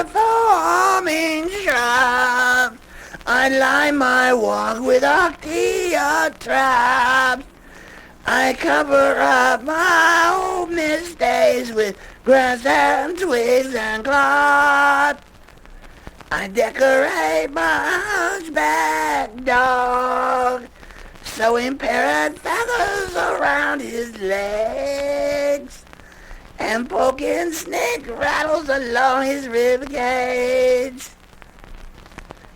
performing shrubs. I line my walk with octia traps. I cover up my old mistakes with grass and twigs and cloth. I decorate my hunchback dog, sewing parrot feathers around his legs, and poking snake rattles along his rib cage.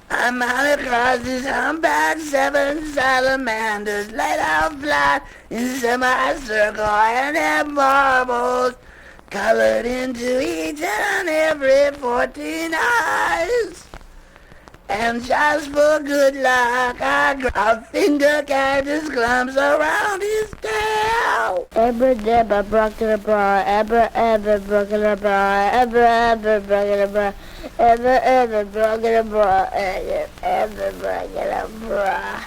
I mount across this humpback 7 salamanders laid out flat in semicircle and have marbles colored into each and every 14 eyes. And just for good luck, I draw finger cactus clumps around his tail. Ever debba broken bra, ever broken bra, ever broken bra, ever broken bra, ever broken bra.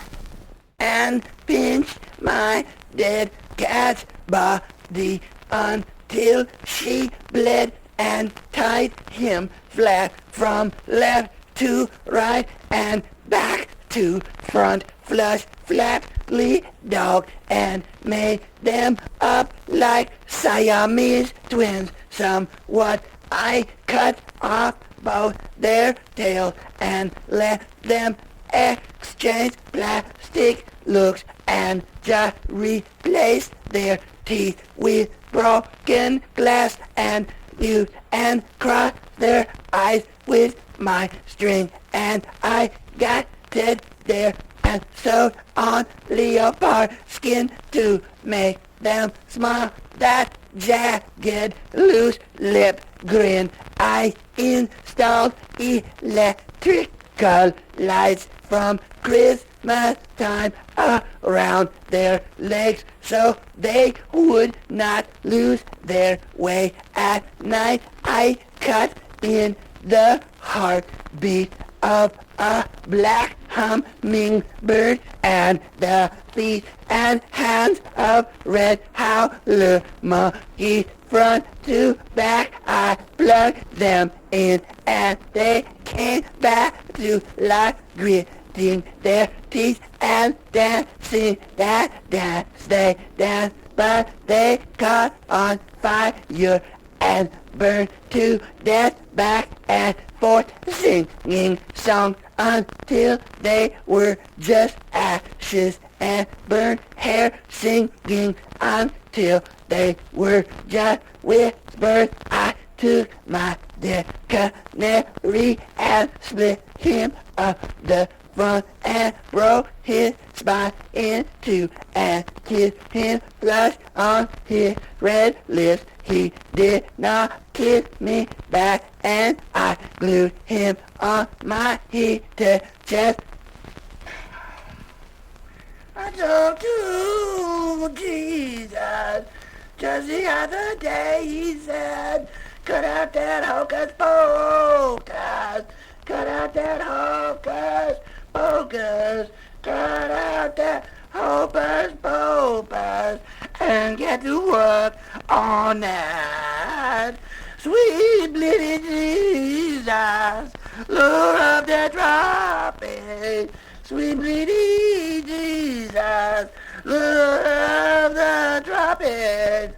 And pinch my dead cat's body until she bled, and tied him flat from left to right and back to front, flush, flatly dog, and made them up like Siamese twins. Somewhat I cut off both their tails and let them exchange plastic looks, and just replace their teeth with broken glass, and mute and cross their eyes with my string. And I got it there and sewed on leopard skin to make them smile. That jagged, loose lip grin. I installed electrical lights from Christmas time around their legs so they would not lose their way at night. I cut in the heartbeat of a black hummingbird and the feet and hands of red howler monkey. Front to back I plugged them in, and they came back to life, gritting their teeth and dancing that dance. They danced, but they caught on fire and burned to death back and forth, singing songs until they were just ashes, and burnt hair, singing until they were just whispers. I took my dead canary and split him up the front and broke his spine in two, and kissed him flush on his red lips. He did not kiss me back, and I glued him on my heated chest. I talked to Jesus just the other day. He said, cut out that hocus pocus, cut out that hocus pocus, cut out that hocus pocus, and get to work on that. Sweet Bleedy Jesus, Lord of the Tropics. Sweet Bleedy Jesus, Lord of the Tropics.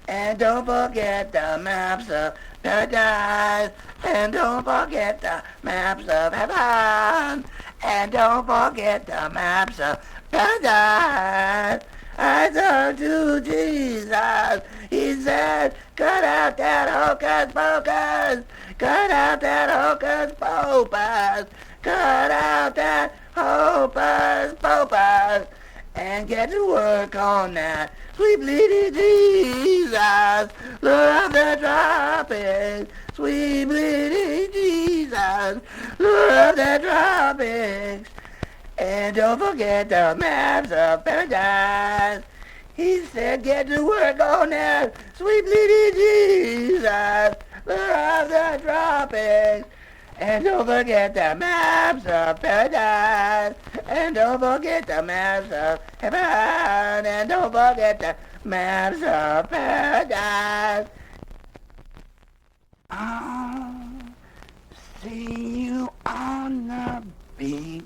And don't forget the maps of paradise. And don't forget the maps of heaven. And don't forget the maps of paradise. I talked to Jesus. He said, cut out that hocus pocus. Cut out that hocus pocus. Cut out that hocus pocus. And get to work on that. Sweet Bleedy Jesus, Lord of the Tropics. Sweet Bleedy Jesus, Lord of the Tropics. And don't forget the maps of paradise. He said, get to work on that. Sweet Bleedy Jesus, Lord of the Tropics. And don't forget the maps of paradise. And don't forget the maps of heaven. And don't forget the maps of paradise. Oh, see you on the beach.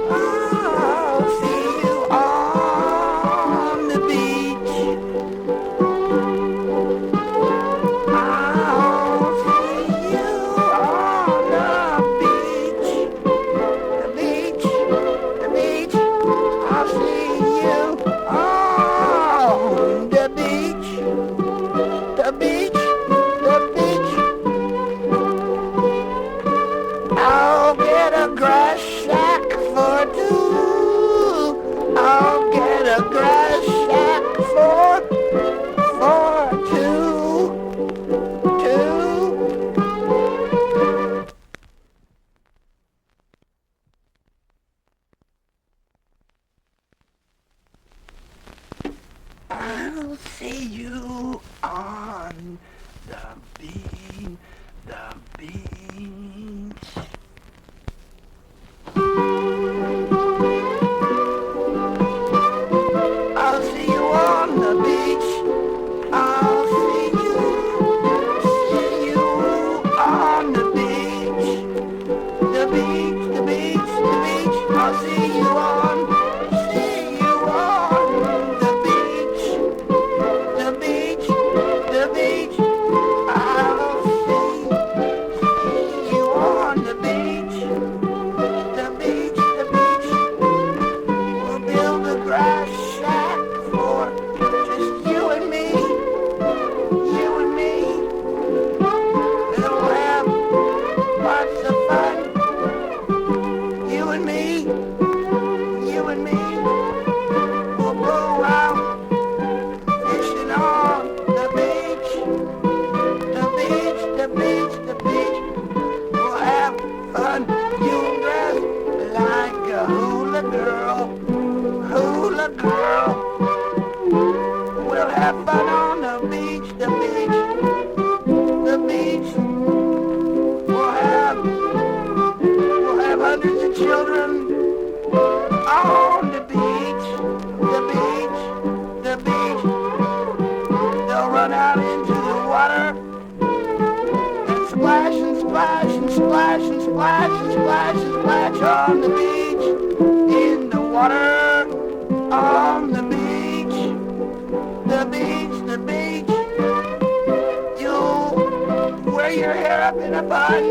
I'll see you on the beach. I'll see you on the beach. The beach, the beach. I'll see you on the beach. The beach, the beach. I'll get a grass shack for two. I'll get a grass shack for two. I'll see you on the beach. I'll see you on the beach. I'll see you on the beach. The beach, the beach, the beach. I'll see you on the beach. The beach, the beach. I'll see you on the beach. The beach, the beach. We'll build a grass shack for just you and me. You and me. We'll have lots of fun. You and me. You and me. We'll go out fishing on the beach. The beach, the beach, the beach. We'll have fun. You'll dress like a hula girl. Hula girl. We'll have fun on the beach, the beach, the beach. We'll have hundreds of children on the beach, the beach, the beach. They'll run out into the water and splash and splash and splash and splash and splash and splash on the beach, in the water, on the beach, the beach, the beach. You'll wear your hair up in a bun.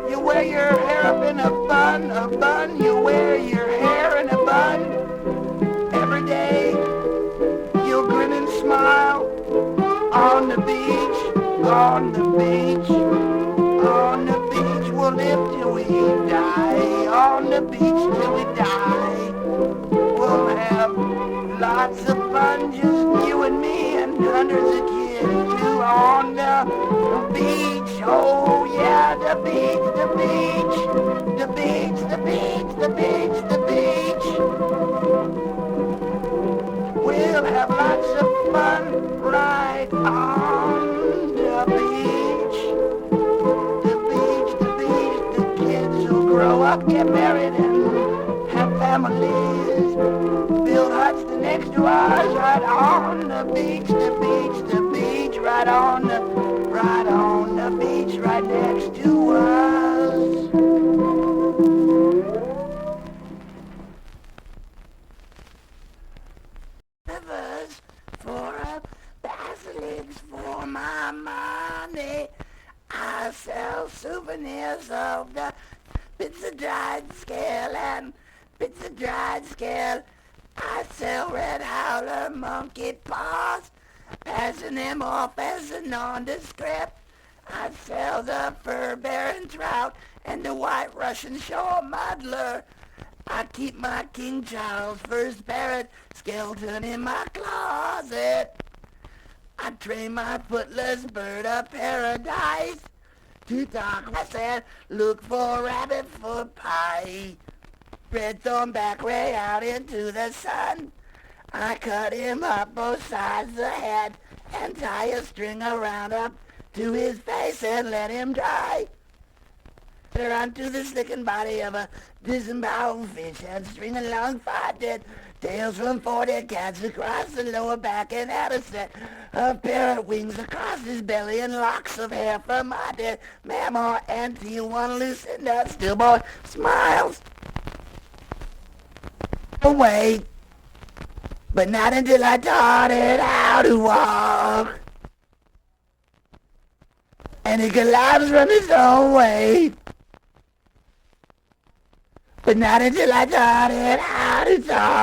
You wear your hair up in a bun, a bun. You wear your hair in a bun every day. You'll grin and smile on the beach, on the beach, on the beach. We'll live till we die, on the beach till we die. We'll have lots of fun, just you and me and hundreds of kids too on the beach. Oh yeah, the beach, the beach, the beach, the beach, the beach, the beach. We'll have lots of fun right on the beach. The beach, the beach, the kids who grow up, get married and have families, build huts next to ours, right on the beach, the beach, the beach, right on the beach, right next to us. Rivers for basilics for my money. I sell souvenirs of the bits of dried scale and bits of dried scale. I sell red howler monkey paws, passing them off as a nondescript. I sell the fur-bearing trout and the white Russian shore muddler. I keep my King Charles first parrot skeleton in my closet. I train my footless bird of paradise to talk. I said, look for rabbit foot pie. Red thorn back way out into the sun. I cut him up both sides of the head and tie a string around up to his face and let him dry. Onto the slicking body of a disemboweled fish and string along 5 dead Tails from 40 cats across the lower back and had a set of parrot wings across his belly and locks of hair from my dead mama and Tiajuana Lucinda. Still boy smiles away, but not until I taught it how to walk. And it collapsed from its own weight, but not until I taught it how to talk.